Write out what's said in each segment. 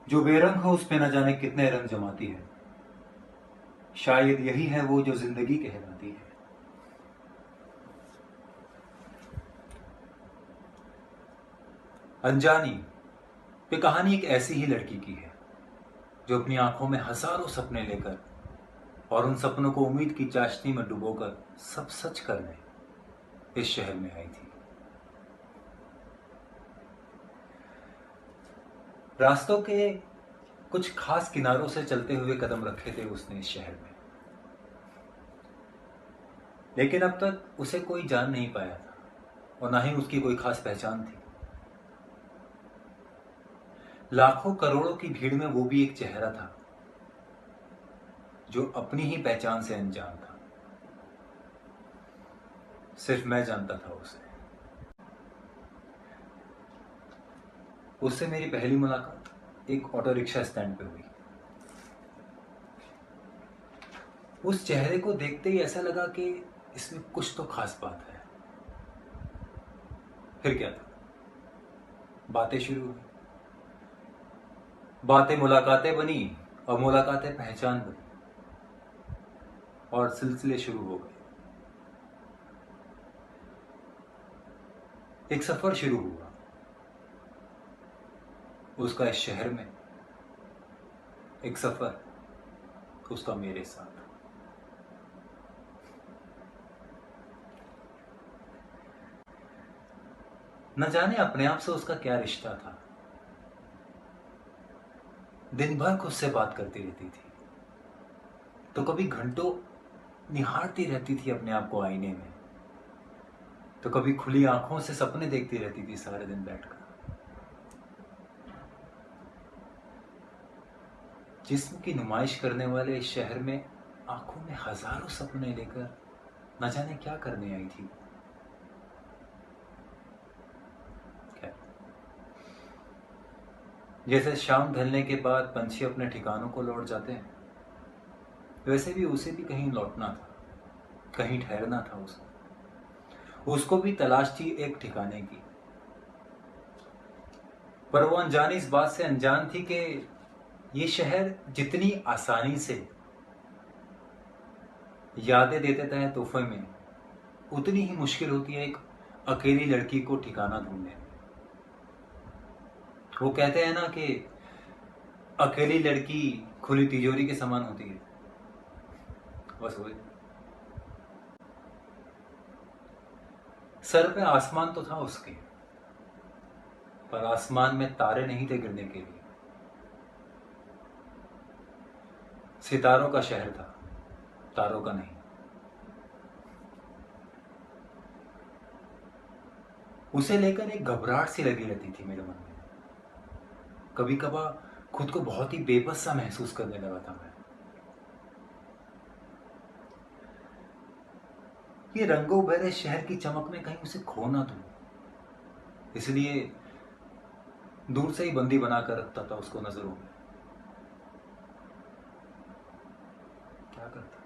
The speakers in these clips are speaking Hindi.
जो बेरंग हो उस पे न जाने कितने रंग जमाती है। शायद यही है वो जो जिंदगी कहलाती है। अनजानी ये कहानी एक ऐसी ही लड़की की है जो अपनी आंखों में हजारों सपने लेकर और उन सपनों को उम्मीद की चाशनी में डुबोकर सब सच करने इस शहर में आई थी। रास्तों के कुछ खास किनारों से चलते हुए कदम रखे थे उसने इस शहर में, लेकिन अब तक उसे कोई जान नहीं पाया था और ना ही उसकी कोई खास पहचान थी। लाखों करोड़ों की भीड़ में वो भी एक चेहरा था जो अपनी ही पहचान से अनजान था। सिर्फ मैं जानता था उसे। उससे मेरी पहली मुलाकात एक ऑटो रिक्शा स्टैंड पे हुई। उस चेहरे को देखते ही ऐसा लगा कि इसमें कुछ तो खास बात है। फिर क्या था, बातें शुरू हुई। बातें मुलाकातें बनी और मुलाकातें पहचान बनी और सिलसिले शुरू हो गए। एक सफर शुरू हुआ उसका इस शहर में, एक सफर उसका मेरे साथ। न जाने अपने आप से उसका क्या रिश्ता था। दिन भर खुद से बात करती रहती थी, तो कभी घंटों निहारती रहती थी अपने आप को आईने में, तो कभी खुली आंखों से सपने देखती रहती थी सारे दिन बैठकर। जिस्म की नुमाइश करने वाले इस शहर में आंखों में हजारों सपने लेकर न जाने क्या करने आई थी। जैसे शाम ढलने के बाद पंछी अपने ठिकानों को लौट जाते हैं, वैसे भी उसे भी कहीं लौटना था, कहीं ठहरना था उसको भी तलाश थी एक ठिकाने की। पर वो अनजानी इस बात से अनजान थी कि ये शहर जितनी आसानी से यादें देता है तोहफे में, उतनी ही मुश्किल होती है एक अकेली लड़की को ठिकाना ढूंढने में। वो कहते हैं ना कि अकेली लड़की खुली तिजोरी के समान होती है, बस वही। सर पे आसमान तो था उसके, पर आसमान में तारे नहीं थे गिरने के लिए। सितारों का शहर था, तारों का नहीं। उसे लेकर एक घबराहट सी लगी रहती थी मेरे मन में। कभी कभार खुद को बहुत ही बेबस सा महसूस करने लगा था मैं। ये रंगों भरे शहर की चमक में कहीं उसे खो ना दूं, इसलिए दूर से ही बंदी बनाकर रखता था उसको नजरों में। क्या करता,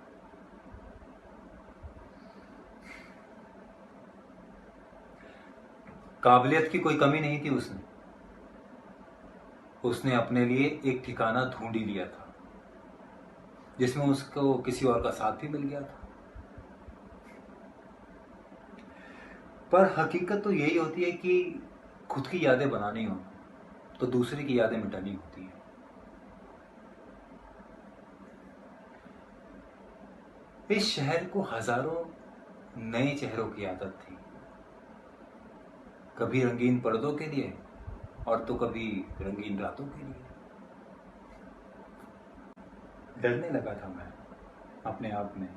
काबिलियत की कोई कमी नहीं थी उसने अपने लिए एक ठिकाना ढूंढ ही लिया था जिसमें उसको किसी और का साथ भी मिल गया था। पर हकीकत तो यही होती है कि खुद की यादें बनानी हो तो दूसरे की यादें मिटानी होती है। इस शहर को हजारों नए चेहरों की आदत थी, कभी रंगीन पर्दों के लिए और तो कभी रंगीन रातों के लिए। डरने लगा था मैं अपने आप में,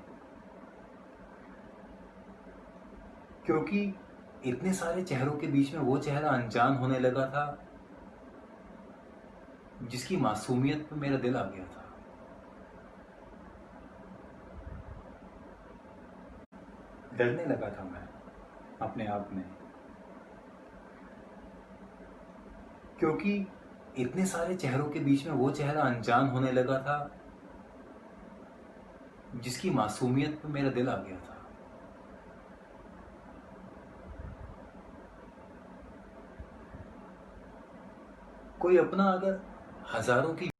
क्योंकि इतने सारे चेहरों के बीच में वो चेहरा अनजान होने लगा था जिसकी मासूमियत पे मेरा दिल आ गया था। डरने लगा था मैं अपने आप में, क्योंकि इतने सारे चेहरों के बीच में वो चेहरा अनजान होने लगा था जिसकी मासूमियत पे मेरा दिल आ गया था। कोई अपना अगर हजारों की